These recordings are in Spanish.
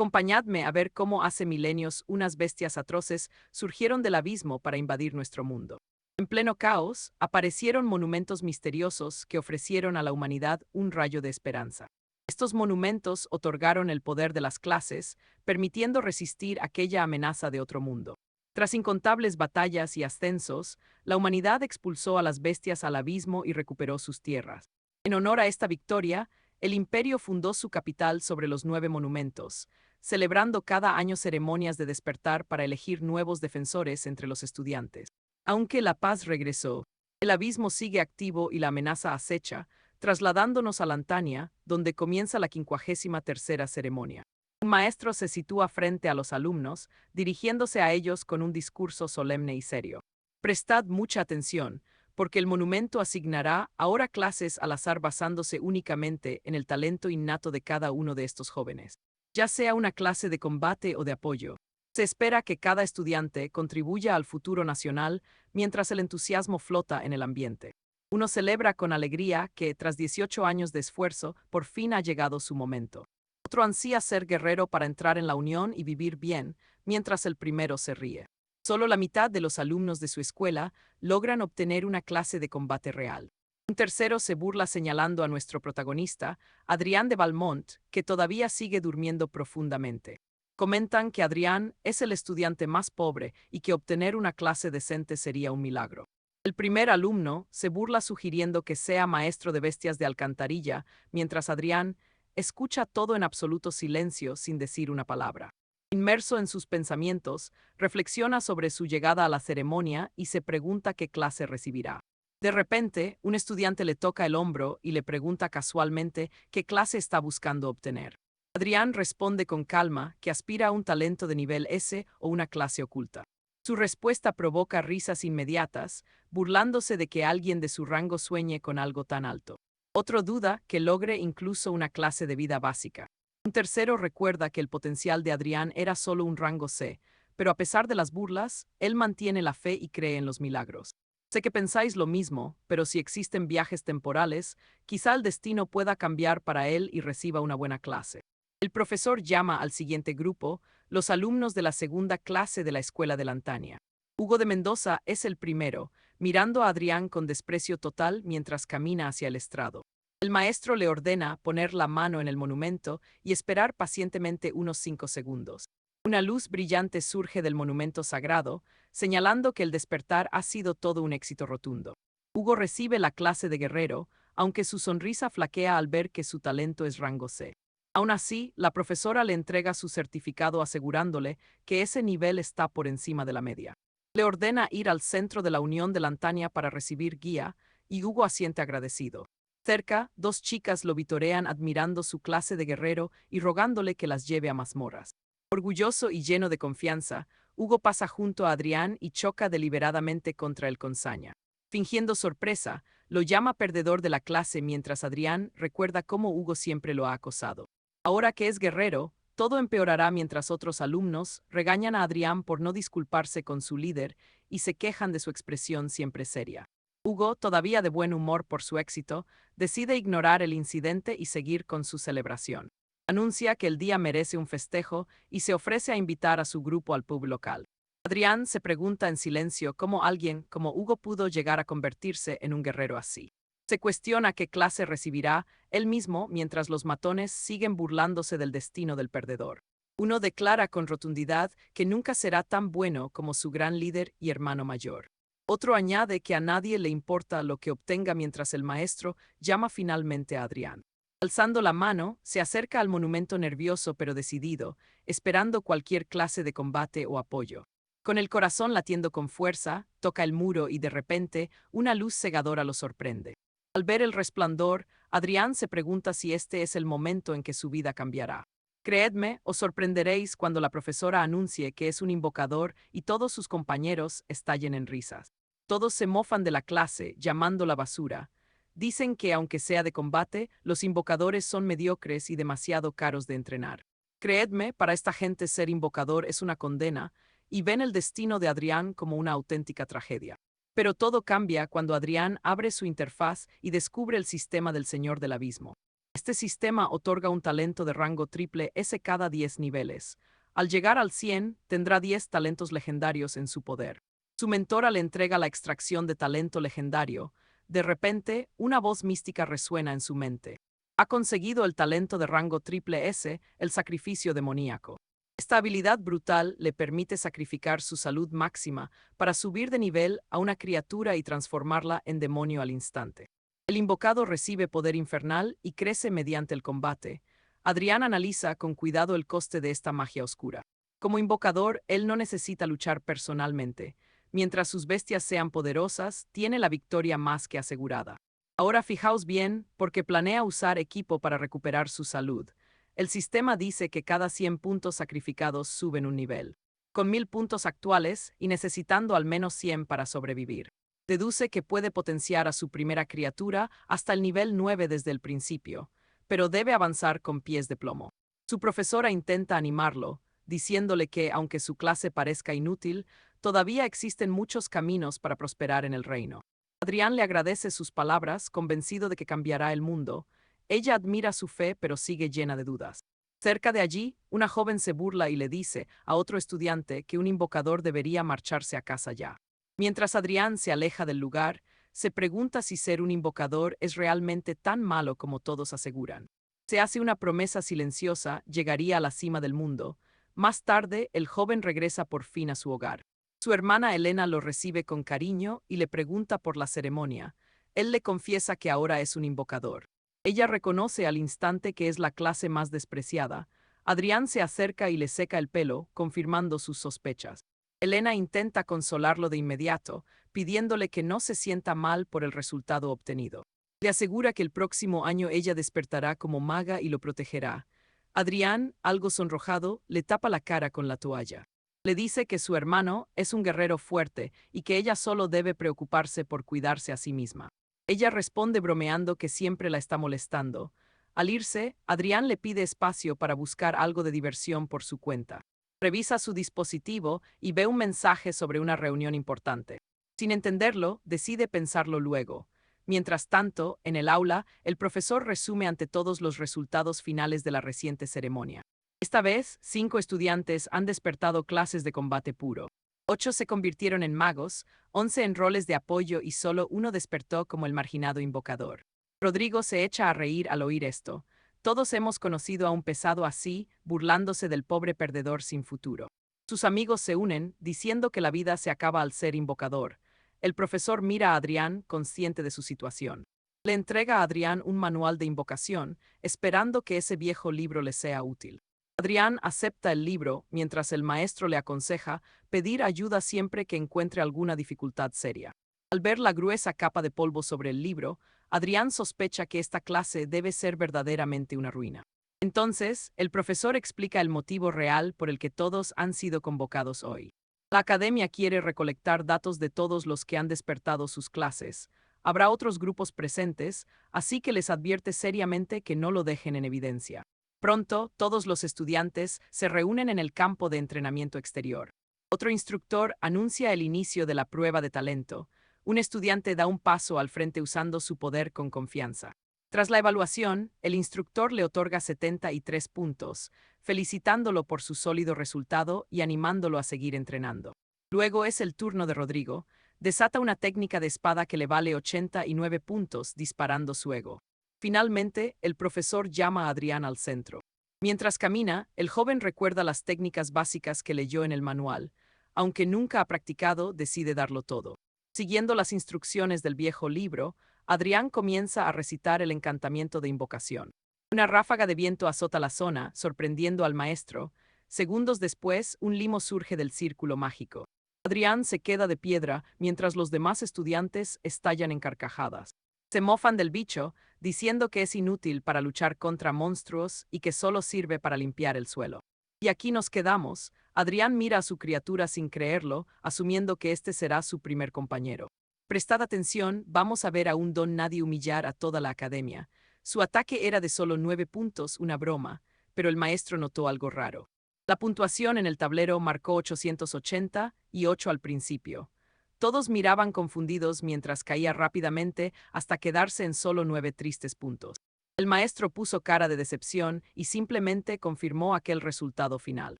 Acompañadme a ver cómo hace milenios unas bestias atroces surgieron del abismo para invadir nuestro mundo. En pleno caos, aparecieron monumentos misteriosos que ofrecieron a la humanidad un rayo de esperanza. Estos monumentos otorgaron el poder de las clases, permitiendo resistir aquella amenaza de otro mundo. Tras incontables batallas y ascensos, la humanidad expulsó a las bestias al abismo y recuperó sus tierras. En honor a esta victoria, el imperio fundó su capital sobre los 9 monumentos, celebrando cada año ceremonias de despertar para elegir nuevos defensores entre los estudiantes. Aunque la paz regresó, el abismo sigue activo y la amenaza acecha, trasladándonos a Lantania, donde comienza la 53ª ceremonia. Un maestro se sitúa frente a los alumnos, dirigiéndose a ellos con un discurso solemne y serio. Prestad mucha atención, porque el monumento asignará ahora clases al azar basándose únicamente en el talento innato de cada uno de estos jóvenes. Ya sea una clase de combate o de apoyo, se espera que cada estudiante contribuya al futuro nacional mientras el entusiasmo flota en el ambiente. Uno celebra con alegría que, tras 18 años de esfuerzo, por fin ha llegado su momento. Otro ansía ser guerrero para entrar en la unión y vivir bien, mientras el primero se ríe. Solo la mitad de los alumnos de su escuela logran obtener una clase de combate real. Un tercero se burla señalando a nuestro protagonista, Adrián de Valmont, que todavía sigue durmiendo profundamente. Comentan que Adrián es el estudiante más pobre y que obtener una clase decente sería un milagro. El primer alumno se burla sugiriendo que sea maestro de bestias de alcantarilla, mientras Adrián escucha todo en absoluto silencio sin decir una palabra. Inmerso en sus pensamientos, reflexiona sobre su llegada a la ceremonia y se pregunta qué clase recibirá. De repente, un estudiante le toca el hombro y le pregunta casualmente qué clase está buscando obtener. Adrián responde con calma que aspira a un talento de nivel S o una clase oculta. Su respuesta provoca risas inmediatas, burlándose de que alguien de su rango sueñe con algo tan alto. Otro duda que logre incluso una clase de vida básica. Un tercero recuerda que el potencial de Adrián era solo un rango C, pero a pesar de las burlas, él mantiene la fe y cree en los milagros. Sé que pensáis lo mismo, pero si existen viajes temporales, quizá el destino pueda cambiar para él y reciba una buena clase. El profesor llama al siguiente grupo, los alumnos de la segunda clase de la escuela de Lantania. Hugo de Mendoza es el primero, mirando a Adrián con desprecio total mientras camina hacia el estrado. El maestro le ordena poner la mano en el monumento y esperar pacientemente unos 5 segundos. Una luz brillante surge del monumento sagrado, señalando que el despertar ha sido todo un éxito rotundo. Hugo recibe la clase de guerrero, aunque su sonrisa flaquea al ver que su talento es rango C. Aún así, la profesora le entrega su certificado asegurándole que ese nivel está por encima de la media. Le ordena ir al centro de la Unión de Lantania para recibir guía, y Hugo asiente agradecido. Cerca, 2 chicas lo vitorean admirando su clase de guerrero y rogándole que las lleve a mazmorras. Orgulloso y lleno de confianza, Hugo pasa junto a Adrián y choca deliberadamente contra él con saña. Fingiendo sorpresa, lo llama perdedor de la clase mientras Adrián recuerda cómo Hugo siempre lo ha acosado. Ahora que es guerrero, todo empeorará mientras otros alumnos regañan a Adrián por no disculparse con su líder y se quejan de su expresión siempre seria. Hugo, todavía de buen humor por su éxito, decide ignorar el incidente y seguir con su celebración. Anuncia que el día merece un festejo y se ofrece a invitar a su grupo al pub local. Adrián se pregunta en silencio cómo alguien como Hugo pudo llegar a convertirse en un guerrero así. Se cuestiona qué clase recibirá él mismo mientras los matones siguen burlándose del destino del perdedor. Uno declara con rotundidad que nunca será tan bueno como su gran líder y hermano mayor. Otro añade que a nadie le importa lo que obtenga mientras el maestro llama finalmente a Adrián. Alzando la mano, se acerca al monumento nervioso pero decidido, esperando cualquier clase de combate o apoyo. Con el corazón latiendo con fuerza, toca el muro y de repente, una luz cegadora lo sorprende. Al ver el resplandor, Adrián se pregunta si este es el momento en que su vida cambiará. Creedme, os sorprenderéis cuando la profesora anuncie que es un invocador y todos sus compañeros estallen en risas. Todos se mofan de la clase, llamándola basura. Dicen que, aunque sea de combate, los invocadores son mediocres y demasiado caros de entrenar. Creedme, para esta gente ser invocador es una condena, y ven el destino de Adrián como una auténtica tragedia. Pero todo cambia cuando Adrián abre su interfaz y descubre el sistema del Señor del Abismo. Este sistema otorga un talento de rango triple S cada 10 niveles. Al llegar al 100, tendrá 10 talentos legendarios en su poder. Su mentora le entrega la extracción de talento legendario. De repente, una voz mística resuena en su mente. Ha conseguido el talento de rango triple S, el sacrificio demoníaco. Esta habilidad brutal le permite sacrificar su salud máxima para subir de nivel a una criatura y transformarla en demonio al instante. El invocado recibe poder infernal y crece mediante el combate. Adrián analiza con cuidado el coste de esta magia oscura. Como invocador, él no necesita luchar personalmente. Mientras sus bestias sean poderosas, tiene la victoria más que asegurada. Ahora fijaos bien, porque planea usar equipo para recuperar su salud. El sistema dice que cada 100 puntos sacrificados suben un nivel. Con 1000 puntos actuales y necesitando al menos 100 para sobrevivir. Deduce que puede potenciar a su primera criatura hasta el nivel 9 desde el principio, pero debe avanzar con pies de plomo. Su profesora intenta animarlo, diciéndole que, aunque su clase parezca inútil, todavía existen muchos caminos para prosperar en el reino. Adrián le agradece sus palabras, convencido de que cambiará el mundo. Ella admira su fe, pero sigue llena de dudas. Cerca de allí, una joven se burla y le dice a otro estudiante que un invocador debería marcharse a casa ya. Mientras Adrián se aleja del lugar, se pregunta si ser un invocador es realmente tan malo como todos aseguran. Se hace una promesa silenciosa, llegaría a la cima del mundo. Más tarde, el joven regresa por fin a su hogar. Su hermana Elena lo recibe con cariño y le pregunta por la ceremonia. Él le confiesa que ahora es un invocador. Ella reconoce al instante que es la clase más despreciada. Adrián se acerca y le seca el pelo, confirmando sus sospechas. Elena intenta consolarlo de inmediato, pidiéndole que no se sienta mal por el resultado obtenido. Le asegura que el próximo año ella despertará como maga y lo protegerá. Adrián, algo sonrojado, le tapa la cara con la toalla. Le dice que su hermano es un guerrero fuerte y que ella solo debe preocuparse por cuidarse a sí misma. Ella responde bromeando que siempre la está molestando. Al irse, Adrián le pide espacio para buscar algo de diversión por su cuenta. Revisa su dispositivo y ve un mensaje sobre una reunión importante. Sin entenderlo, decide pensarlo luego. Mientras tanto, en el aula, el profesor resume ante todos los resultados finales de la reciente ceremonia. Esta vez, 5 estudiantes han despertado clases de combate puro. 8 se convirtieron en magos, 11 en roles de apoyo y solo uno despertó como el marginado invocador. Rodrigo se echa a reír al oír esto. Todos hemos conocido a un pesado así, burlándose del pobre perdedor sin futuro. Sus amigos se unen, diciendo que la vida se acaba al ser invocador. El profesor mira a Adrián, consciente de su situación. Le entrega a Adrián un manual de invocación, esperando que ese viejo libro le sea útil. Adrián acepta el libro, mientras el maestro le aconseja pedir ayuda siempre que encuentre alguna dificultad seria. Al ver la gruesa capa de polvo sobre el libro, Adrián sospecha que esta clase debe ser verdaderamente una ruina. Entonces, el profesor explica el motivo real por el que todos han sido convocados hoy. La academia quiere recolectar datos de todos los que han despertado sus clases. Habrá otros grupos presentes, así que les advierte seriamente que no lo dejen en evidencia. Pronto, todos los estudiantes se reúnen en el campo de entrenamiento exterior. Otro instructor anuncia el inicio de la prueba de talento. Un estudiante da un paso al frente usando su poder con confianza. Tras la evaluación, el instructor le otorga 73 puntos, felicitándolo por su sólido resultado y animándolo a seguir entrenando. Luego es el turno de Rodrigo. Desata una técnica de espada que le vale 89 puntos, disparando su ego. Finalmente, el profesor llama a Adrián al centro. Mientras camina, el joven recuerda las técnicas básicas que leyó en el manual. Aunque nunca ha practicado, decide darlo todo. Siguiendo las instrucciones del viejo libro, Adrián comienza a recitar el encantamiento de invocación. Una ráfaga de viento azota la zona, sorprendiendo al maestro. Segundos después, un limo surge del círculo mágico. Adrián se queda de piedra mientras los demás estudiantes estallan en carcajadas. Se mofan del bicho, diciendo que es inútil para luchar contra monstruos y que solo sirve para limpiar el suelo. Y aquí nos quedamos. Adrián mira a su criatura sin creerlo, asumiendo que este será su primer compañero. Prestad atención, vamos a ver a un don nadie humillar a toda la academia. Su ataque era de solo 9 puntos, una broma, pero el maestro notó algo raro. La puntuación en el tablero marcó 880 y 8 al principio. Todos miraban confundidos mientras caía rápidamente hasta quedarse en solo 9 tristes puntos. El maestro puso cara de decepción y simplemente confirmó aquel resultado final.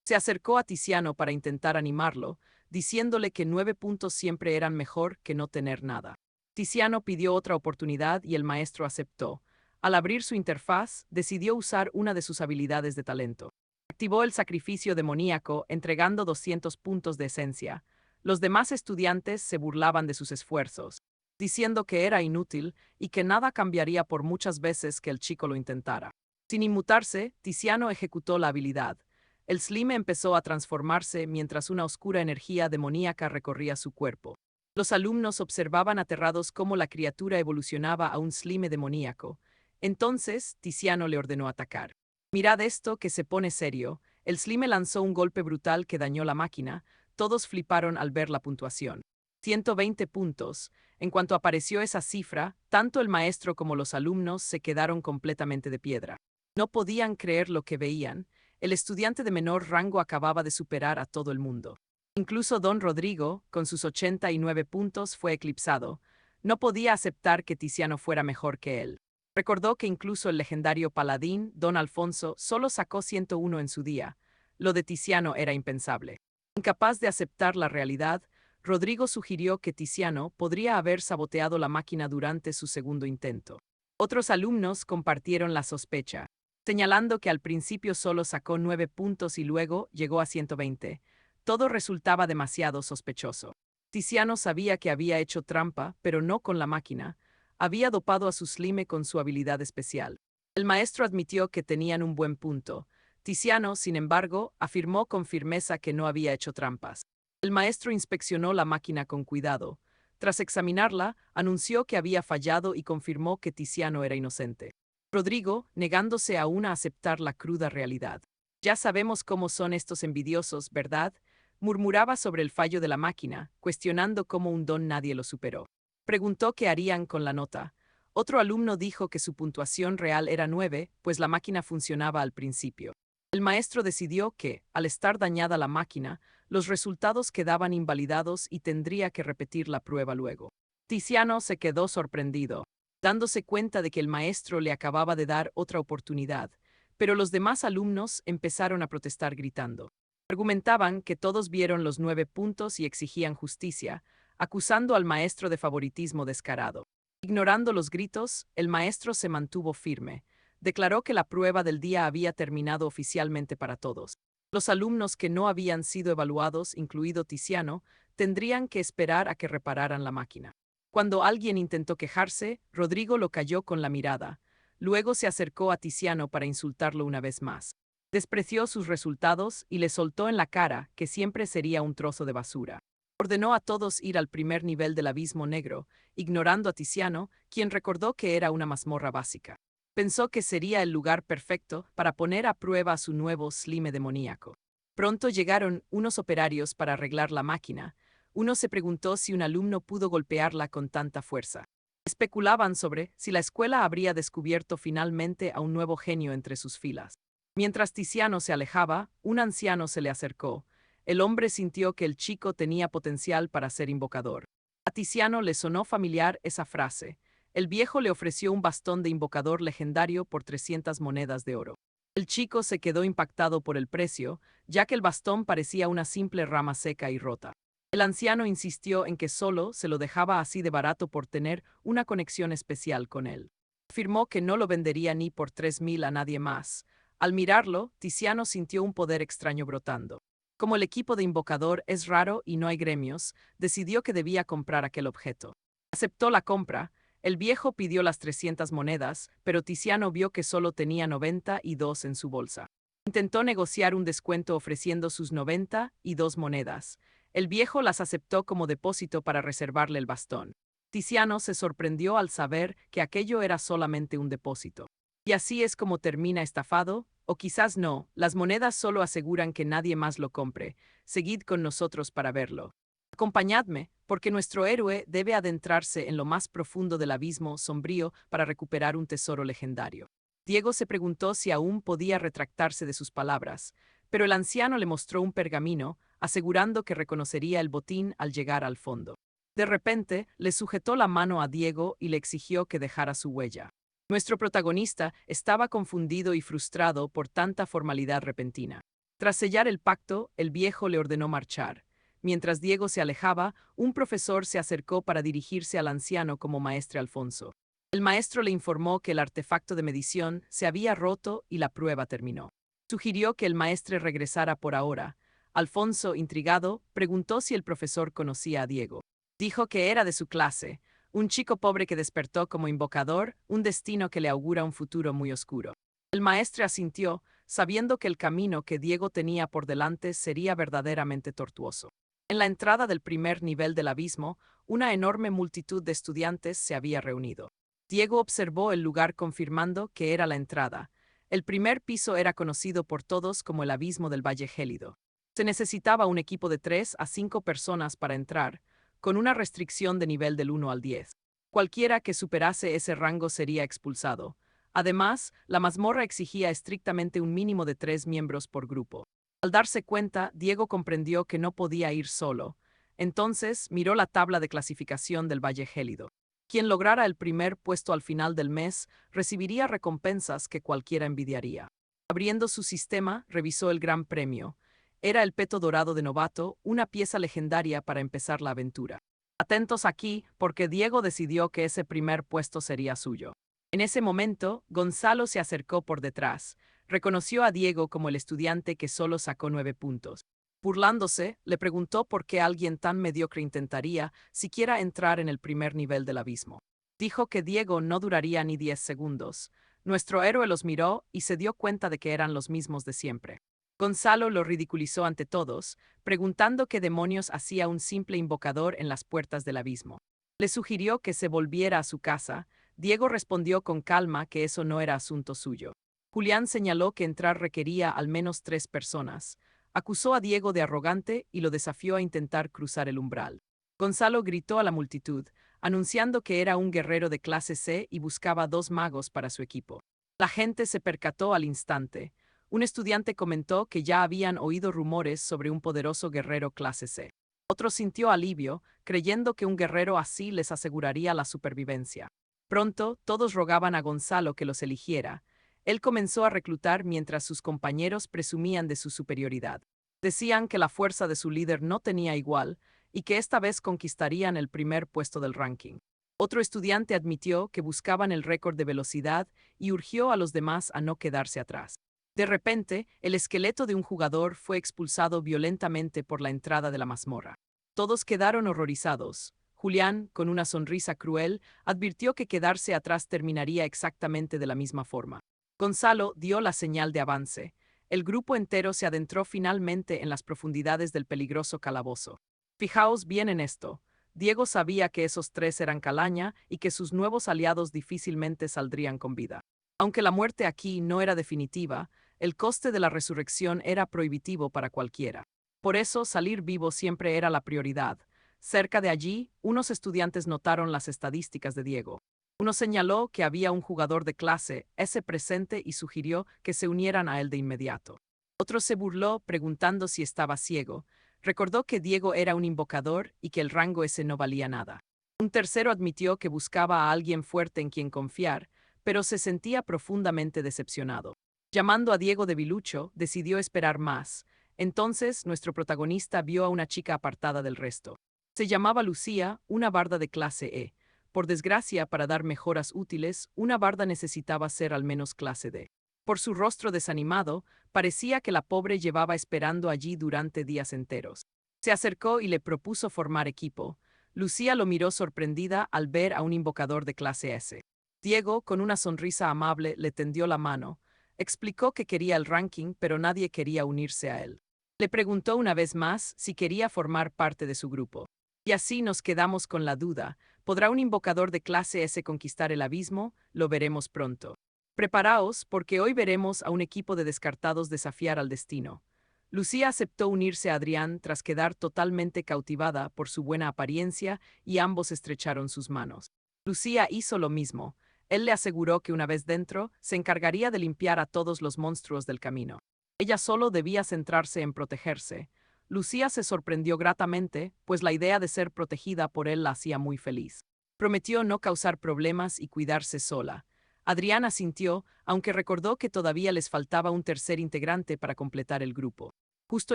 Se acercó a Tiziano para intentar animarlo, diciéndole que 9 puntos siempre eran mejor que no tener nada. Tiziano pidió otra oportunidad y el maestro aceptó. Al abrir su interfaz, decidió usar una de sus habilidades de talento. Activó el sacrificio demoníaco, entregando 200 puntos de esencia. Los demás estudiantes se burlaban de sus esfuerzos, diciendo que era inútil y que nada cambiaría por muchas veces que el chico lo intentara. Sin inmutarse, Tiziano ejecutó la habilidad. El slime empezó a transformarse mientras una oscura energía demoníaca recorría su cuerpo. Los alumnos observaban aterrados cómo la criatura evolucionaba a un slime demoníaco. Entonces, Tiziano le ordenó atacar. Mirad esto que se pone serio. El slime lanzó un golpe brutal que dañó la máquina. Todos fliparon al ver la puntuación. 120 puntos. En cuanto apareció esa cifra, tanto el maestro como los alumnos se quedaron completamente de piedra. No podían creer lo que veían. El estudiante de menor rango acababa de superar a todo el mundo. Incluso don Rodrigo, con sus 89 puntos, fue eclipsado. No podía aceptar que Tiziano fuera mejor que él. Recordó que incluso el legendario paladín, don Alfonso, solo sacó 101 en su día. Lo de Tiziano era impensable. Incapaz de aceptar la realidad, Rodrigo sugirió que Tiziano podría haber saboteado la máquina durante su segundo intento. Otros alumnos compartieron la sospecha, señalando que al principio solo sacó 9 puntos y luego llegó a 120. Todo resultaba demasiado sospechoso. Tiziano sabía que había hecho trampa, pero no con la máquina. Había dopado a su slime con su habilidad especial. El maestro admitió que tenían un buen punto. Tiziano, sin embargo, afirmó con firmeza que no había hecho trampas. El maestro inspeccionó la máquina con cuidado. Tras examinarla, anunció que había fallado y confirmó que Tiziano era inocente. Rodrigo, negándose aún a aceptar la cruda realidad. Ya sabemos cómo son estos envidiosos, ¿verdad? Murmuraba sobre el fallo de la máquina, cuestionando cómo un don nadie lo superó. Preguntó qué harían con la nota. Otro alumno dijo que su puntuación real era 9, pues la máquina funcionaba al principio. El maestro decidió que, al estar dañada la máquina, los resultados quedaban invalidados y tendría que repetir la prueba luego. Tiziano se quedó sorprendido, dándose cuenta de que el maestro le acababa de dar otra oportunidad, pero los demás alumnos empezaron a protestar gritando. Argumentaban que todos vieron los 9 puntos y exigían justicia, acusando al maestro de favoritismo descarado. Ignorando los gritos, el maestro se mantuvo firme. Declaró que la prueba del día había terminado oficialmente para todos. Los alumnos que no habían sido evaluados, incluido Tiziano, tendrían que esperar a que repararan la máquina. Cuando alguien intentó quejarse, Rodrigo lo calló con la mirada. Luego se acercó a Tiziano para insultarlo una vez más. Despreció sus resultados y le soltó en la cara que siempre sería un trozo de basura. Ordenó a todos ir al primer nivel del abismo negro, ignorando a Tiziano, quien recordó que era una mazmorra básica. Pensó que sería el lugar perfecto para poner a prueba su nuevo slime demoníaco. Pronto llegaron unos operarios para arreglar la máquina. Uno se preguntó si un alumno pudo golpearla con tanta fuerza. Especulaban sobre si la escuela habría descubierto finalmente a un nuevo genio entre sus filas. Mientras Tiziano se alejaba, un anciano se le acercó. El hombre sintió que el chico tenía potencial para ser invocador. A Tiziano le sonó familiar esa frase. El viejo le ofreció un bastón de invocador legendario por 300 monedas de oro. El chico se quedó impactado por el precio, ya que el bastón parecía una simple rama seca y rota. El anciano insistió en que solo se lo dejaba así de barato por tener una conexión especial con él. Afirmó que no lo vendería ni por 3.000 a nadie más. Al mirarlo, Tiziano sintió un poder extraño brotando. Como el equipo de invocador es raro y no hay gremios, decidió que debía comprar aquel objeto. Aceptó la compra. El viejo pidió las 300 monedas, pero Tiziano vio que solo tenía 92 en su bolsa. Intentó negociar un descuento ofreciendo sus 92 monedas. El viejo las aceptó como depósito para reservarle el bastón. Tiziano se sorprendió al saber que aquello era solamente un depósito. Y así es como termina estafado, o quizás no, las monedas solo aseguran que nadie más lo compre. Seguid con nosotros para verlo. Acompañadme, porque nuestro héroe debe adentrarse en lo más profundo del abismo sombrío para recuperar un tesoro legendario. Diego se preguntó si aún podía retractarse de sus palabras, pero el anciano le mostró un pergamino, asegurando que reconocería el botín al llegar al fondo. De repente, le sujetó la mano a Diego y le exigió que dejara su huella. Nuestro protagonista estaba confundido y frustrado por tanta formalidad repentina. Tras sellar el pacto, el viejo le ordenó marchar. Mientras Diego se alejaba, un profesor se acercó para dirigirse al anciano como maestre Alfonso. El maestro le informó que el artefacto de medición se había roto y la prueba terminó. Sugirió que el maestre regresara por ahora. Alfonso, intrigado, preguntó si el profesor conocía a Diego. Dijo que era de su clase, un chico pobre que despertó como invocador, un destino que le augura un futuro muy oscuro. El maestre asintió, sabiendo que el camino que Diego tenía por delante sería verdaderamente tortuoso. En la entrada del primer nivel del abismo, una enorme multitud de estudiantes se había reunido. Diego observó el lugar confirmando que era la entrada. El primer piso era conocido por todos como el abismo del Valle Gélido. Se necesitaba un equipo de 3 a 5 personas para entrar, con una restricción de nivel del 1 al 10. Cualquiera que superase ese rango sería expulsado. Además, la mazmorra exigía estrictamente un mínimo de 3 miembros por grupo. Al darse cuenta, Diego comprendió que no podía ir solo. Entonces, miró la tabla de clasificación del Valle Gélido. Quien lograra el primer puesto al final del mes recibiría recompensas que cualquiera envidiaría. Abriendo su sistema, revisó el gran premio. Era el peto dorado de novato, una pieza legendaria para empezar la aventura. Atentos aquí, porque Diego decidió que ese primer puesto sería suyo. En ese momento, Gonzalo se acercó por detrás. Reconoció a Diego como el estudiante que solo sacó 9 puntos. Burlándose, le preguntó por qué alguien tan mediocre intentaría siquiera entrar en el primer nivel del abismo. Dijo que Diego no duraría ni 10 segundos. Nuestro héroe los miró y se dio cuenta de que eran los mismos de siempre. Gonzalo lo ridiculizó ante todos, preguntando qué demonios hacía un simple invocador en las puertas del abismo. Le sugirió que se volviera a su casa. Diego respondió con calma que eso no era asunto suyo. Julián señaló que entrar requería al menos 3 personas. Acusó a Diego de arrogante y lo desafió a intentar cruzar el umbral. Gonzalo gritó a la multitud, anunciando que era un guerrero de clase C y buscaba 2 magos para su equipo. La gente se percató al instante. Un estudiante comentó que ya habían oído rumores sobre un poderoso guerrero clase C. Otro sintió alivio, creyendo que un guerrero así les aseguraría la supervivencia. Pronto, todos rogaban a Gonzalo que los eligiera. Él comenzó a reclutar mientras sus compañeros presumían de su superioridad. Decían que la fuerza de su líder no tenía igual y que esta vez conquistarían el primer puesto del ranking. Otro estudiante admitió que buscaban el récord de velocidad y urgió a los demás a no quedarse atrás. De repente, el esqueleto de un jugador fue expulsado violentamente por la entrada de la mazmorra. Todos quedaron horrorizados. Julián, con una sonrisa cruel, advirtió que quedarse atrás terminaría exactamente de la misma forma. Gonzalo dio la señal de avance. El grupo entero se adentró finalmente en las profundidades del peligroso calabozo. Fijaos bien en esto. Diego sabía que esos 3 eran calaña y que sus nuevos aliados difícilmente saldrían con vida. Aunque la muerte aquí no era definitiva, el coste de la resurrección era prohibitivo para cualquiera. Por eso, salir vivo siempre era la prioridad. Cerca de allí, unos estudiantes notaron las estadísticas de Diego. Uno señaló que había un jugador de clase S presente y sugirió que se unieran a él de inmediato. Otro se burló preguntando si estaba ciego. Recordó que Diego era un invocador y que el rango S no valía nada. Un tercero admitió que buscaba a alguien fuerte en quien confiar, pero se sentía profundamente decepcionado. Llamando a Diego debilucho, decidió esperar más. Entonces, nuestro protagonista vio a una chica apartada del resto. Se llamaba Lucía, una barda de clase E. Por desgracia, para dar mejoras útiles, una barda necesitaba ser al menos clase D. Por su rostro desanimado, parecía que la pobre llevaba esperando allí durante días enteros. Se acercó y le propuso formar equipo. Lucía lo miró sorprendida al ver a un invocador de clase S. Diego, con una sonrisa amable, le tendió la mano. Explicó que quería el ranking, pero nadie quería unirse a él. Le preguntó una vez más si quería formar parte de su grupo. Y así nos quedamos con la duda. ¿Podrá un invocador de clase S conquistar el abismo? Lo veremos pronto. Preparaos, porque hoy veremos a un equipo de descartados desafiar al destino. Lucía aceptó unirse a Adrián tras quedar totalmente cautivada por su buena apariencia y ambos estrecharon sus manos. Lucía hizo lo mismo. Él le aseguró que una vez dentro, se encargaría de limpiar a todos los monstruos del camino. Ella solo debía centrarse en protegerse. Lucía se sorprendió gratamente, pues la idea de ser protegida por él la hacía muy feliz. Prometió no causar problemas y cuidarse sola. Adrián asintió, aunque recordó que todavía les faltaba un tercer integrante para completar el grupo. Justo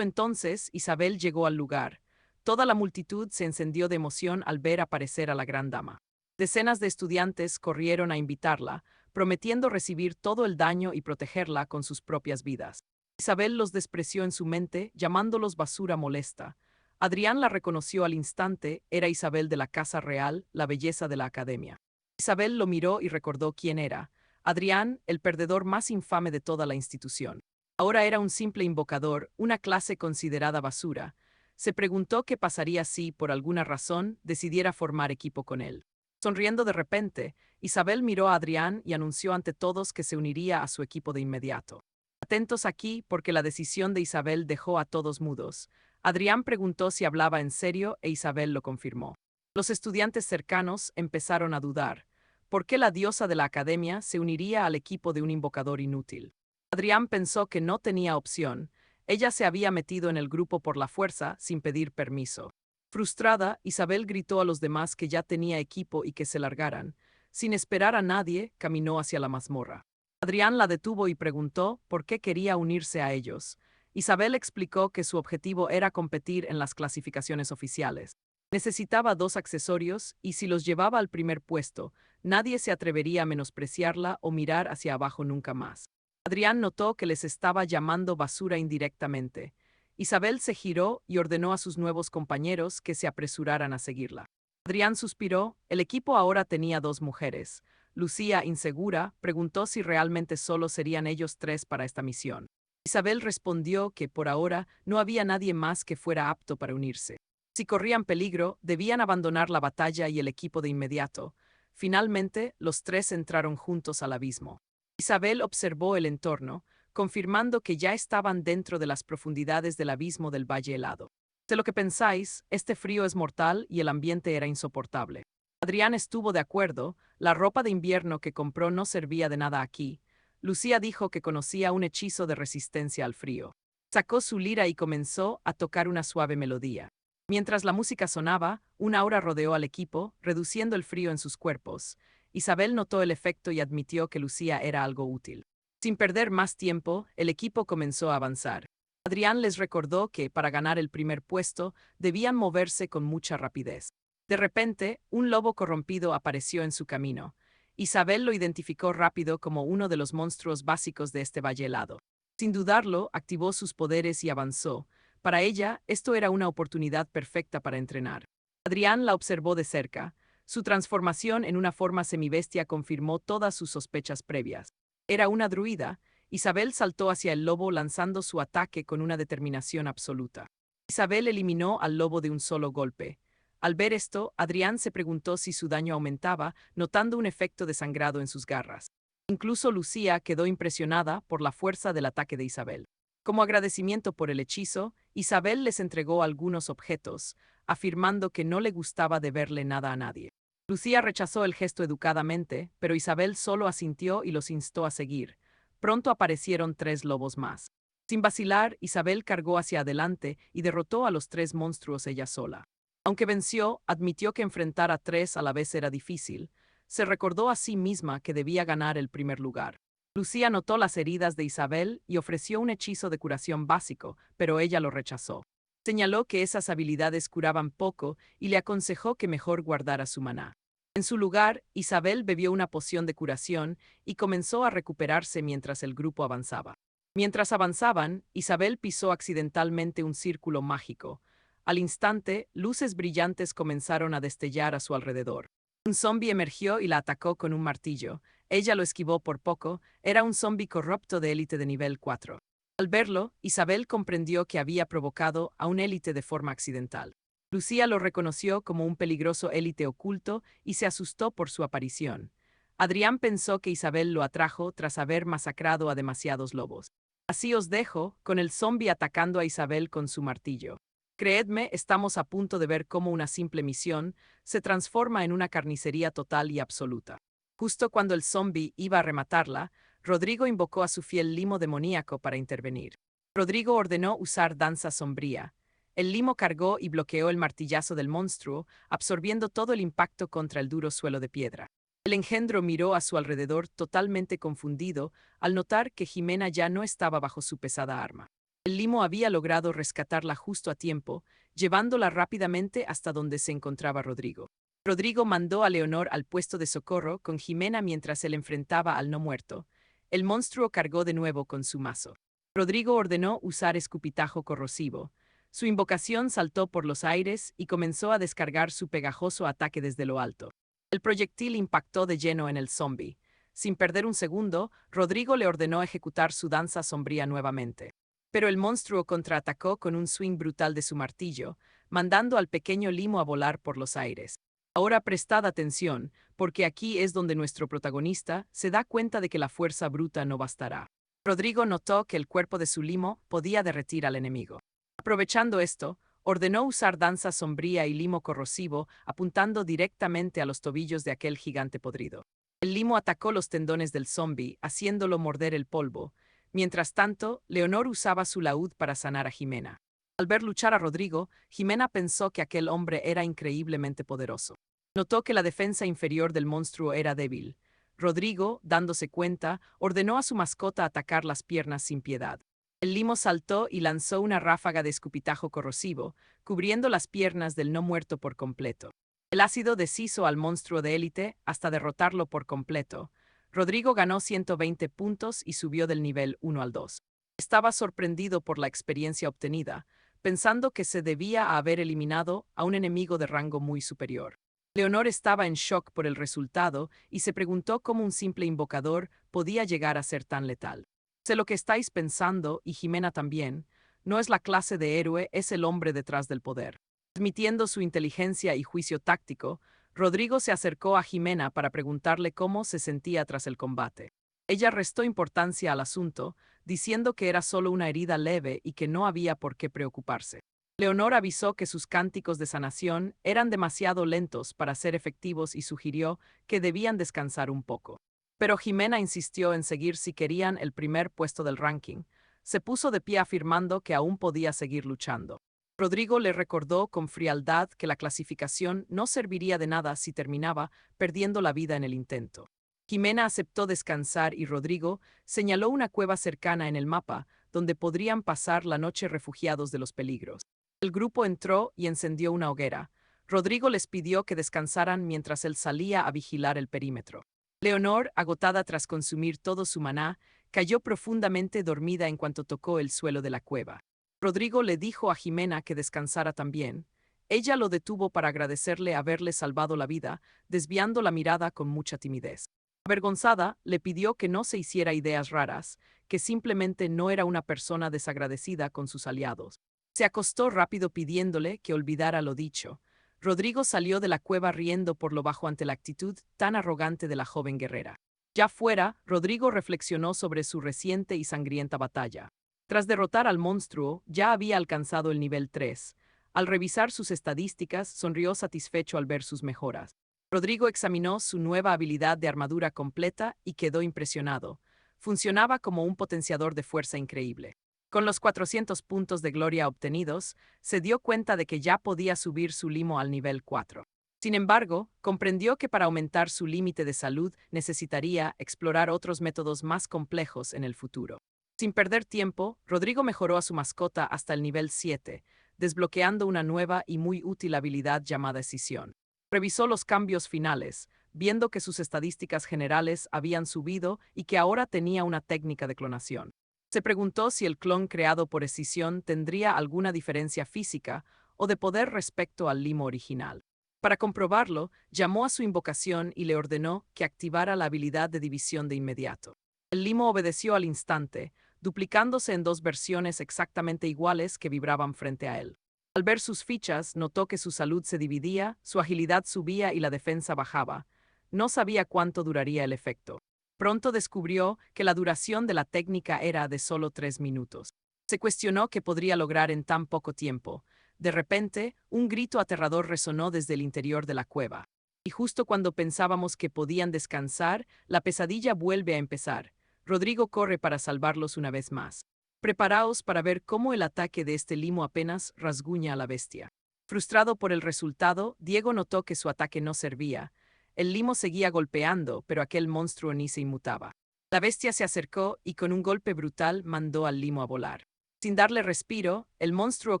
entonces, Isabel llegó al lugar. Toda la multitud se encendió de emoción al ver aparecer a la gran dama. Decenas de estudiantes corrieron a invitarla, prometiendo recibir todo el daño y protegerla con sus propias vidas. Isabel los despreció en su mente, llamándolos basura molesta. Adrián la reconoció al instante, era Isabel de la Casa Real, la belleza de la Academia. Isabel lo miró y recordó quién era. Adrián, el perdedor más infame de toda la institución. Ahora era un simple invocador, una clase considerada basura. Se preguntó qué pasaría si, por alguna razón, decidiera formar equipo con él. Sonriendo de repente, Isabel miró a Adrián y anunció ante todos que se uniría a su equipo de inmediato. Atentos aquí porque la decisión de Isabel dejó a todos mudos. Adrián preguntó si hablaba en serio e Isabel lo confirmó. Los estudiantes cercanos empezaron a dudar. ¿Por qué la diosa de la academia se uniría al equipo de un invocador inútil? Adrián pensó que no tenía opción. Ella se había metido en el grupo por la fuerza, sin pedir permiso. Frustrada, Isabel gritó a los demás que ya tenía equipo y que se largaran. Sin esperar a nadie, caminó hacia la mazmorra. Adrián la detuvo y preguntó por qué quería unirse a ellos. Isabel explicó que su objetivo era competir en las clasificaciones oficiales. Necesitaba 2 accesorios y si los llevaba al primer puesto, nadie se atrevería a menospreciarla o mirar hacia abajo nunca más. Adrián notó que les estaba llamando basura indirectamente. Isabel se giró y ordenó a sus nuevos compañeros que se apresuraran a seguirla. Adrián suspiró, el equipo ahora tenía 2 mujeres. Lucía, insegura, preguntó si realmente solo serían ellos 3 para esta misión. Isabel respondió que por ahora no había nadie más que fuera apto para unirse. Si corrían peligro, debían abandonar la batalla y el equipo de inmediato. Finalmente, los 3 entraron juntos al abismo. Isabel observó el entorno, confirmando que ya estaban dentro de las profundidades del abismo del Valle Helado. De lo que pensáis, este frío es mortal y el ambiente era insoportable. Adrián estuvo de acuerdo, la ropa de invierno que compró no servía de nada aquí. Lucía dijo que conocía un hechizo de resistencia al frío. Sacó su lira y comenzó a tocar una suave melodía. Mientras la música sonaba, una aura rodeó al equipo, reduciendo el frío en sus cuerpos. Isabel notó el efecto y admitió que Lucía era algo útil. Sin perder más tiempo, el equipo comenzó a avanzar. Adrián les recordó que, para ganar el primer puesto, debían moverse con mucha rapidez. De repente, un lobo corrompido apareció en su camino. Isabel lo identificó rápido como uno de los monstruos básicos de este valle helado. Sin dudarlo, activó sus poderes y avanzó. Para ella, esto era una oportunidad perfecta para entrenar. Adrián la observó de cerca. Su transformación en una forma semibestia confirmó todas sus sospechas previas. Era una druida. Isabel saltó hacia el lobo lanzando su ataque con una determinación absoluta. Isabel eliminó al lobo de un solo golpe. Al ver esto, Adrián se preguntó si su daño aumentaba, notando un efecto de sangrado en sus garras. Incluso Lucía quedó impresionada por la fuerza del ataque de Isabel. Como agradecimiento por el hechizo, Isabel les entregó algunos objetos, afirmando que no le gustaba deberle nada a nadie. Lucía rechazó el gesto educadamente, pero Isabel solo asintió y los instó a seguir. Pronto aparecieron 3 lobos más. Sin vacilar, Isabel cargó hacia adelante y derrotó a los 3 monstruos ella sola. Aunque venció, admitió que enfrentar a 3 a la vez era difícil. Se recordó a sí misma que debía ganar el primer lugar. Lucía notó las heridas de Isabel y ofreció un hechizo de curación básico, pero ella lo rechazó. Señaló que esas habilidades curaban poco y le aconsejó que mejor guardara su maná. En su lugar, Isabel bebió una poción de curación y comenzó a recuperarse mientras el grupo avanzaba. Mientras avanzaban, Isabel pisó accidentalmente un círculo mágico. Al instante, luces brillantes comenzaron a destellar a su alrededor. Un zombi emergió y la atacó con un martillo. Ella lo esquivó por poco, era un zombi corrupto de élite de nivel 4. Al verlo, Isabel comprendió que había provocado a un élite de forma accidental. Lucía lo reconoció como un peligroso élite oculto y se asustó por su aparición. Adrián pensó que Isabel lo atrajo tras haber masacrado a demasiados lobos. Así os dejo, con el zombi atacando a Isabel con su martillo. Creedme, estamos a punto de ver cómo una simple misión se transforma en una carnicería total y absoluta. Justo cuando el zombi iba a rematarla, Rodrigo invocó a su fiel limo demoníaco para intervenir. Rodrigo ordenó usar danza sombría. El limo cargó y bloqueó el martillazo del monstruo, absorbiendo todo el impacto contra el duro suelo de piedra. El engendro miró a su alrededor totalmente confundido al notar que Jimena ya no estaba bajo su pesada arma. El limo había logrado rescatarla justo a tiempo, llevándola rápidamente hasta donde se encontraba Rodrigo. Rodrigo mandó a Leonor al puesto de socorro con Jimena mientras él enfrentaba al no muerto. El monstruo cargó de nuevo con su mazo. Rodrigo ordenó usar escupitajo corrosivo. Su invocación saltó por los aires y comenzó a descargar su pegajoso ataque desde lo alto. El proyectil impactó de lleno en el zombi. Sin perder un segundo, Rodrigo le ordenó ejecutar su danza sombría nuevamente. Pero el monstruo contraatacó con un swing brutal de su martillo, mandando al pequeño limo a volar por los aires. Ahora prestad atención, porque aquí es donde nuestro protagonista se da cuenta de que la fuerza bruta no bastará. Rodrigo notó que el cuerpo de su limo podía derretir al enemigo. Aprovechando esto, ordenó usar danza sombría y limo corrosivo, apuntando directamente a los tobillos de aquel gigante podrido. El limo atacó los tendones del zombi, haciéndolo morder el polvo. Mientras tanto, Leonor usaba su laúd para sanar a Jimena. Al ver luchar a Rodrigo, Jimena pensó que aquel hombre era increíblemente poderoso. Notó que la defensa inferior del monstruo era débil. Rodrigo, dándose cuenta, ordenó a su mascota atacar las piernas sin piedad. El limo saltó y lanzó una ráfaga de escupitajo corrosivo, cubriendo las piernas del no muerto por completo. El ácido deshizo al monstruo de élite hasta derrotarlo por completo. Rodrigo ganó 120 puntos y subió del nivel 1 al 2. Estaba sorprendido por la experiencia obtenida, pensando que se debía haber eliminado a un enemigo de rango muy superior. Leonor estaba en shock por el resultado y se preguntó cómo un simple invocador podía llegar a ser tan letal. Sé lo que estáis pensando, y Jimena también. No es la clase de héroe, es el hombre detrás del poder. Admitiendo su inteligencia y juicio táctico, Rodrigo se acercó a Jimena para preguntarle cómo se sentía tras el combate. Ella restó importancia al asunto, diciendo que era solo una herida leve y que no había por qué preocuparse. Leonor avisó que sus cánticos de sanación eran demasiado lentos para ser efectivos y sugirió que debían descansar un poco. Pero Jimena insistió en seguir si querían el primer puesto del ranking. Se puso de pie afirmando que aún podía seguir luchando. Rodrigo le recordó con frialdad que la clasificación no serviría de nada si terminaba perdiendo la vida en el intento. Jimena aceptó descansar y Rodrigo señaló una cueva cercana en el mapa donde podrían pasar la noche refugiados de los peligros. El grupo entró y encendió una hoguera. Rodrigo les pidió que descansaran mientras él salía a vigilar el perímetro. Leonor, agotada tras consumir todo su maná, cayó profundamente dormida en cuanto tocó el suelo de la cueva. Rodrigo le dijo a Jimena que descansara también. Ella lo detuvo para agradecerle haberle salvado la vida, desviando la mirada con mucha timidez. Avergonzada, le pidió que no se hiciera ideas raras, que simplemente no era una persona desagradecida con sus aliados. Se acostó rápido pidiéndole que olvidara lo dicho. Rodrigo salió de la cueva riendo por lo bajo ante la actitud tan arrogante de la joven guerrera. Ya fuera, Rodrigo reflexionó sobre su reciente y sangrienta batalla. Tras derrotar al monstruo, ya había alcanzado el nivel 3. Al revisar sus estadísticas, sonrió satisfecho al ver sus mejoras. Rodrigo examinó su nueva habilidad de armadura completa y quedó impresionado. Funcionaba como un potenciador de fuerza increíble. Con los 400 puntos de gloria obtenidos, se dio cuenta de que ya podía subir su limo al nivel 4. Sin embargo, comprendió que para aumentar su límite de salud necesitaría explorar otros métodos más complejos en el futuro. Sin perder tiempo, Rodrigo mejoró a su mascota hasta el nivel 7, desbloqueando una nueva y muy útil habilidad llamada escisión. Revisó los cambios finales, viendo que sus estadísticas generales habían subido y que ahora tenía una técnica de clonación. Se preguntó si el clon creado por escisión tendría alguna diferencia física o de poder respecto al limo original. Para comprobarlo, llamó a su invocación y le ordenó que activara la habilidad de división de inmediato. El limo obedeció al instante, duplicándose en dos versiones exactamente iguales que vibraban frente a él. Al ver sus fichas, notó que su salud se dividía, su agilidad subía y la defensa bajaba. No sabía cuánto duraría el efecto. Pronto descubrió que la duración de la técnica era de solo 3 minutos. Se cuestionó qué podría lograr en tan poco tiempo. De repente, un grito aterrador resonó desde el interior de la cueva. Y justo cuando pensábamos que podían descansar, la pesadilla vuelve a empezar. Rodrigo corre para salvarlos una vez más. Preparaos para ver cómo el ataque de este limo apenas rasguña a la bestia. Frustrado por el resultado, Diego notó que su ataque no servía. El limo seguía golpeando, pero aquel monstruo ni se inmutaba. La bestia se acercó y con un golpe brutal mandó al limo a volar. Sin darle respiro, el monstruo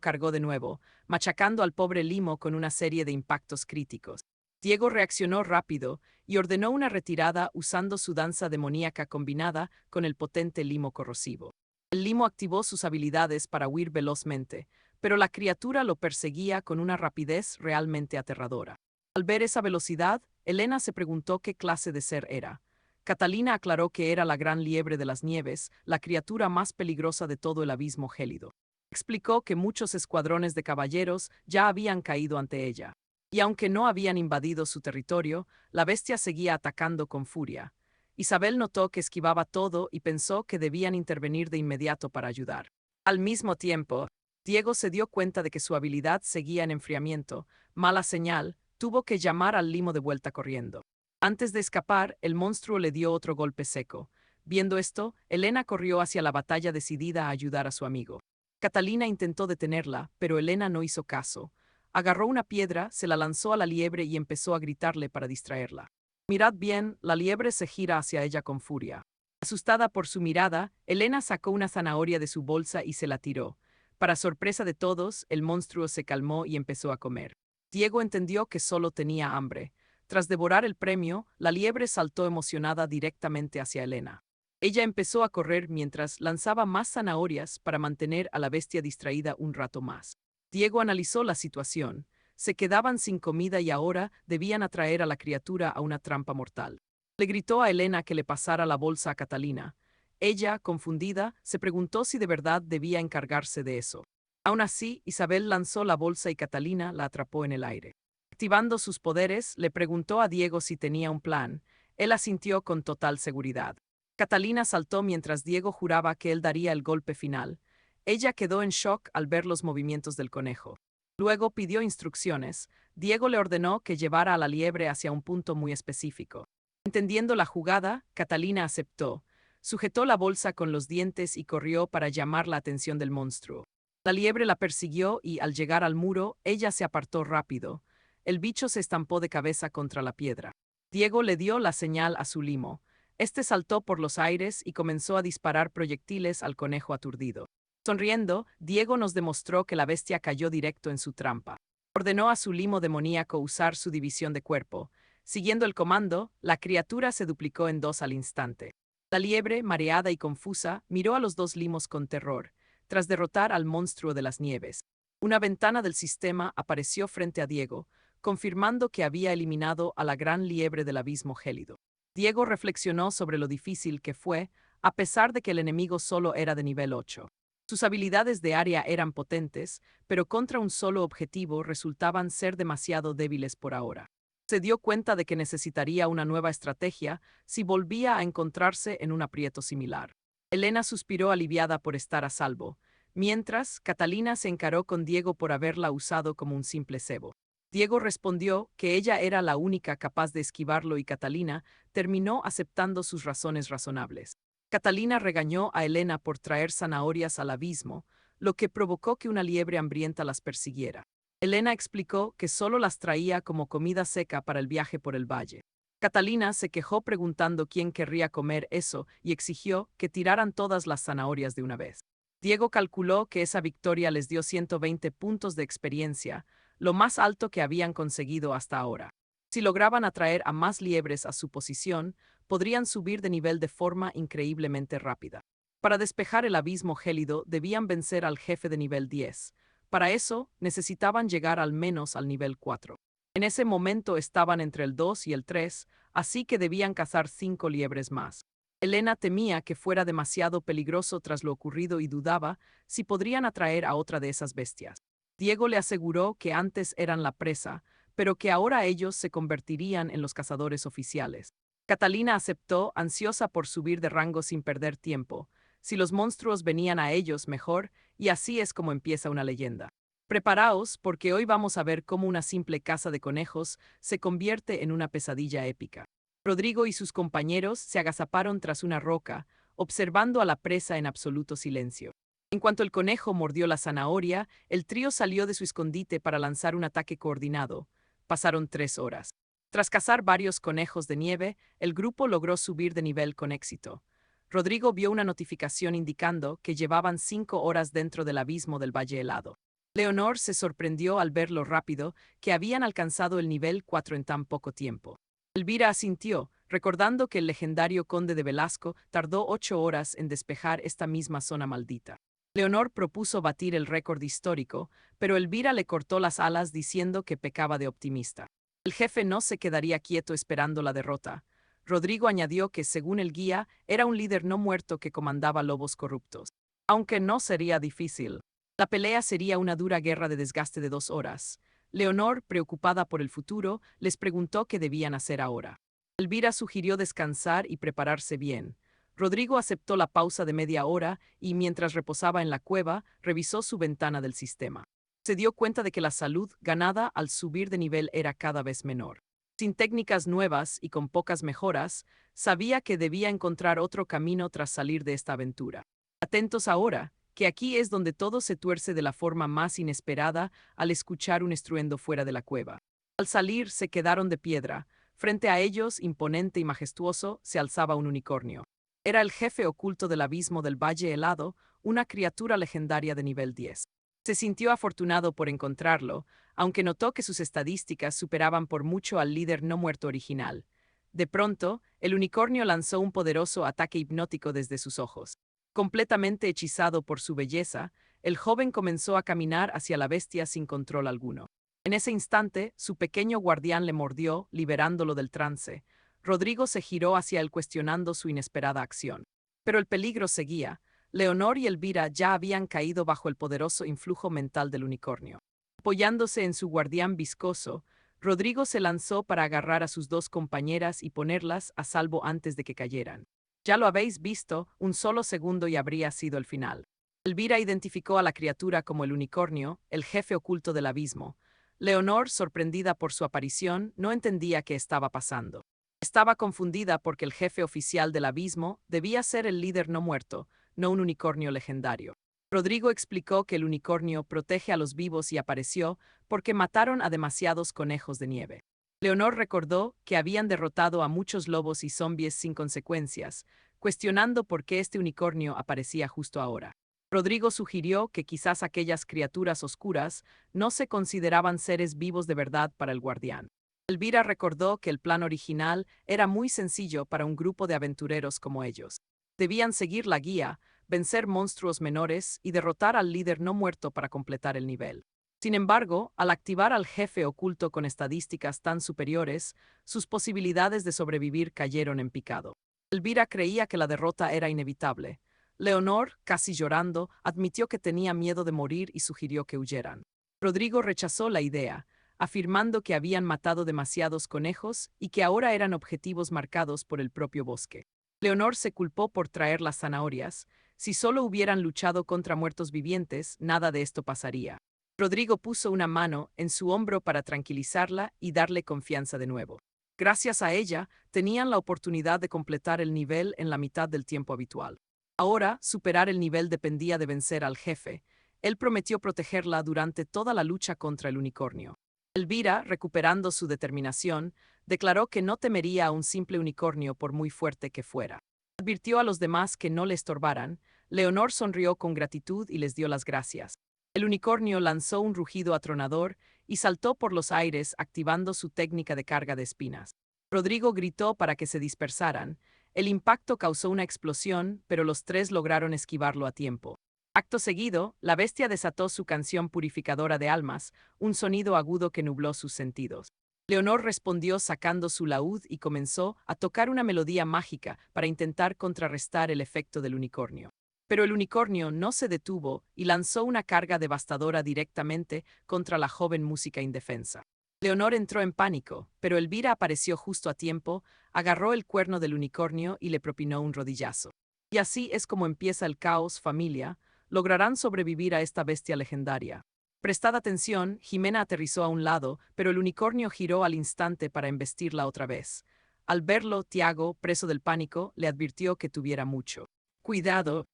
cargó de nuevo, machacando al pobre limo con una serie de impactos críticos. Diego reaccionó rápido y ordenó una retirada usando su danza demoníaca combinada con el potente limo corrosivo. El limo activó sus habilidades para huir velozmente, pero la criatura lo perseguía con una rapidez realmente aterradora. Al ver esa velocidad, Elena se preguntó qué clase de ser era. Catalina aclaró que era la gran liebre de las nieves, la criatura más peligrosa de todo el abismo gélido. Explicó que muchos escuadrones de caballeros ya habían caído ante ella. Y aunque no habían invadido su territorio, la bestia seguía atacando con furia. Isabel notó que esquivaba todo y pensó que debían intervenir de inmediato para ayudar. Al mismo tiempo, Diego se dio cuenta de que su habilidad seguía en enfriamiento. Mala señal, tuvo que llamar al limo de vuelta corriendo. Antes de escapar, el monstruo le dio otro golpe seco. Viendo esto, Elena corrió hacia la batalla decidida a ayudar a su amigo. Catalina intentó detenerla, pero Elena no hizo caso. Agarró una piedra, se la lanzó a la liebre y empezó a gritarle para distraerla. Mirad bien, la liebre se gira hacia ella con furia. Asustada por su mirada, Elena sacó una zanahoria de su bolsa y se la tiró. Para sorpresa de todos, el monstruo se calmó y empezó a comer. Diego entendió que solo tenía hambre. Tras devorar el premio, la liebre saltó emocionada directamente hacia Elena. Ella empezó a correr mientras lanzaba más zanahorias para mantener a la bestia distraída un rato más. Diego analizó la situación. Se quedaban sin comida y ahora debían atraer a la criatura a una trampa mortal. Le gritó a Elena que le pasara la bolsa a Catalina. Ella, confundida, se preguntó si de verdad debía encargarse de eso. Aún así, Isabel lanzó la bolsa y Catalina la atrapó en el aire. Activando sus poderes, le preguntó a Diego si tenía un plan. Él asintió con total seguridad. Catalina saltó mientras Diego juraba que él daría el golpe final. Ella quedó en shock al ver los movimientos del conejo. Luego pidió instrucciones. Diego le ordenó que llevara a la liebre hacia un punto muy específico. Entendiendo la jugada, Catalina aceptó. Sujetó la bolsa con los dientes y corrió para llamar la atención del monstruo. La liebre la persiguió y, al llegar al muro, ella se apartó rápido. El bicho se estampó de cabeza contra la piedra. Diego le dio la señal a su limo. Este saltó por los aires y comenzó a disparar proyectiles al conejo aturdido. Sonriendo, Diego nos demostró que la bestia cayó directo en su trampa. Ordenó a su limo demoníaco usar su división de cuerpo. Siguiendo el comando, la criatura se duplicó en dos al instante. La liebre, mareada y confusa, miró a los dos limos con terror, tras derrotar al monstruo de las nieves. Una ventana del sistema apareció frente a Diego, confirmando que había eliminado a la gran liebre del abismo gélido. Diego reflexionó sobre lo difícil que fue, a pesar de que el enemigo solo era de nivel 8. Sus habilidades de área eran potentes, pero contra un solo objetivo resultaban ser demasiado débiles por ahora. Se dio cuenta de que necesitaría una nueva estrategia si volvía a encontrarse en un aprieto similar. Elena suspiró aliviada por estar a salvo, mientras Catalina se encaró con Diego por haberla usado como un simple cebo. Diego respondió que ella era la única capaz de esquivarlo y Catalina terminó aceptando sus razones razonables. Catalina regañó a Elena por traer zanahorias al abismo, lo que provocó que una liebre hambrienta las persiguiera. Elena explicó que solo las traía como comida seca para el viaje por el valle. Catalina se quejó preguntando quién querría comer eso y exigió que tiraran todas las zanahorias de una vez. Diego calculó que esa victoria les dio 120 puntos de experiencia, lo más alto que habían conseguido hasta ahora. Si lograban atraer a más liebres a su posición, podrían subir de nivel de forma increíblemente rápida. Para despejar el abismo gélido, debían vencer al jefe de nivel 10. Para eso, necesitaban llegar al menos al nivel 4. En ese momento estaban entre el 2 y el 3, así que debían cazar 5 liebres más. Elena temía que fuera demasiado peligroso tras lo ocurrido y dudaba si podrían atraer a otra de esas bestias. Diego le aseguró que antes eran la presa, pero que ahora ellos se convertirían en los cazadores oficiales. Catalina aceptó, ansiosa por subir de rango sin perder tiempo. Si los monstruos venían a ellos, mejor, y así es como empieza una leyenda. Preparaos, porque hoy vamos a ver cómo una simple caza de conejos se convierte en una pesadilla épica. Rodrigo y sus compañeros se agazaparon tras una roca, observando a la presa en absoluto silencio. En cuanto el conejo mordió la zanahoria, el trío salió de su escondite para lanzar un ataque coordinado. Pasaron 3 horas. Tras cazar varios conejos de nieve, el grupo logró subir de nivel con éxito. Rodrigo vio una notificación indicando que llevaban 5 horas dentro del abismo del Valle Helado. Leonor se sorprendió al ver lo rápido que habían alcanzado el nivel 4 en tan poco tiempo. Elvira asintió, recordando que el legendario conde de Velasco tardó 8 horas en despejar esta misma zona maldita. Leonor propuso batir el récord histórico, pero Elvira le cortó las alas diciendo que pecaba de optimista. El jefe no se quedaría quieto esperando la derrota. Rodrigo añadió que, según el guía, era un líder no muerto que comandaba lobos corruptos. Aunque no sería difícil. La pelea sería una dura guerra de desgaste de 2 horas. Leonor, preocupada por el futuro, les preguntó qué debían hacer ahora. Elvira sugirió descansar y prepararse bien. Rodrigo aceptó la pausa de media hora y, mientras reposaba en la cueva, revisó su ventana del sistema. Se dio cuenta de que la salud ganada al subir de nivel era cada vez menor. Sin técnicas nuevas y con pocas mejoras, sabía que debía encontrar otro camino tras salir de esta aventura. Atentos ahora, que aquí es donde todo se tuerce de la forma más inesperada al escuchar un estruendo fuera de la cueva. Al salir se quedaron de piedra. Frente a ellos, imponente y majestuoso, se alzaba un unicornio. Era el jefe oculto del abismo del Valle Helado, una criatura legendaria de nivel 10. Se sintió afortunado por encontrarlo, aunque notó que sus estadísticas superaban por mucho al líder no muerto original. De pronto, el unicornio lanzó un poderoso ataque hipnótico desde sus ojos. Completamente hechizado por su belleza, el joven comenzó a caminar hacia la bestia sin control alguno. En ese instante, su pequeño guardián le mordió, liberándolo del trance. Rodrigo se giró hacia él cuestionando su inesperada acción. Pero el peligro seguía. Leonor y Elvira ya habían caído bajo el poderoso influjo mental del unicornio. Apoyándose en su guardián viscoso, Rodrigo se lanzó para agarrar a sus 2 compañeras y ponerlas a salvo antes de que cayeran. Ya lo habéis visto, un solo segundo y habría sido el final. Elvira identificó a la criatura como el unicornio, el jefe oculto del abismo. Leonor, sorprendida por su aparición, no entendía qué estaba pasando. Estaba confundida porque el jefe oficial del abismo debía ser el líder no muerto, no un unicornio legendario. Rodrigo explicó que el unicornio protege a los vivos y apareció porque mataron a demasiados conejos de nieve. Leonor recordó que habían derrotado a muchos lobos y zombies sin consecuencias, cuestionando por qué este unicornio aparecía justo ahora. Rodrigo sugirió que quizás aquellas criaturas oscuras no se consideraban seres vivos de verdad para el guardián. Elvira recordó que el plan original era muy sencillo para un grupo de aventureros como ellos. Debían seguir la guía, vencer monstruos menores y derrotar al líder no muerto para completar el nivel. Sin embargo, al activar al jefe oculto con estadísticas tan superiores, sus posibilidades de sobrevivir cayeron en picado. Elvira creía que la derrota era inevitable. Leonor, casi llorando, admitió que tenía miedo de morir y sugirió que huyeran. Rodrigo rechazó la idea, afirmando que habían matado demasiados conejos y que ahora eran objetivos marcados por el propio bosque. Leonor se culpó por traer las zanahorias. Si solo hubieran luchado contra muertos vivientes, nada de esto pasaría. Rodrigo puso una mano en su hombro para tranquilizarla y darle confianza de nuevo. Gracias a ella, tenían la oportunidad de completar el nivel en la mitad del tiempo habitual. Ahora, superar el nivel dependía de vencer al jefe. Él prometió protegerla durante toda la lucha contra el unicornio. Elvira, recuperando su determinación, declaró que no temería a un simple unicornio por muy fuerte que fuera. Advirtió a los demás que no le estorbaran. Leonor sonrió con gratitud y les dio las gracias. El unicornio lanzó un rugido atronador y saltó por los aires activando su técnica de carga de espinas. Rodrigo gritó para que se dispersaran. El impacto causó una explosión, pero los 3 lograron esquivarlo a tiempo. Acto seguido, la bestia desató su canción purificadora de almas, un sonido agudo que nubló sus sentidos. Leonor respondió sacando su laúd y comenzó a tocar una melodía mágica para intentar contrarrestar el efecto del unicornio. Pero el unicornio no se detuvo y lanzó una carga devastadora directamente contra la joven música indefensa. Leonor entró en pánico, pero Elvira apareció justo a tiempo, agarró el cuerno del unicornio y le propinó un rodillazo. Y así es como empieza el caos, familia. Lograrán sobrevivir a esta bestia legendaria. Prestad atención, Jimena aterrizó a un lado, pero el unicornio giró al instante para embestirla otra vez. Al verlo, Tiago, preso del pánico, le advirtió que tuviera mucho cuidado.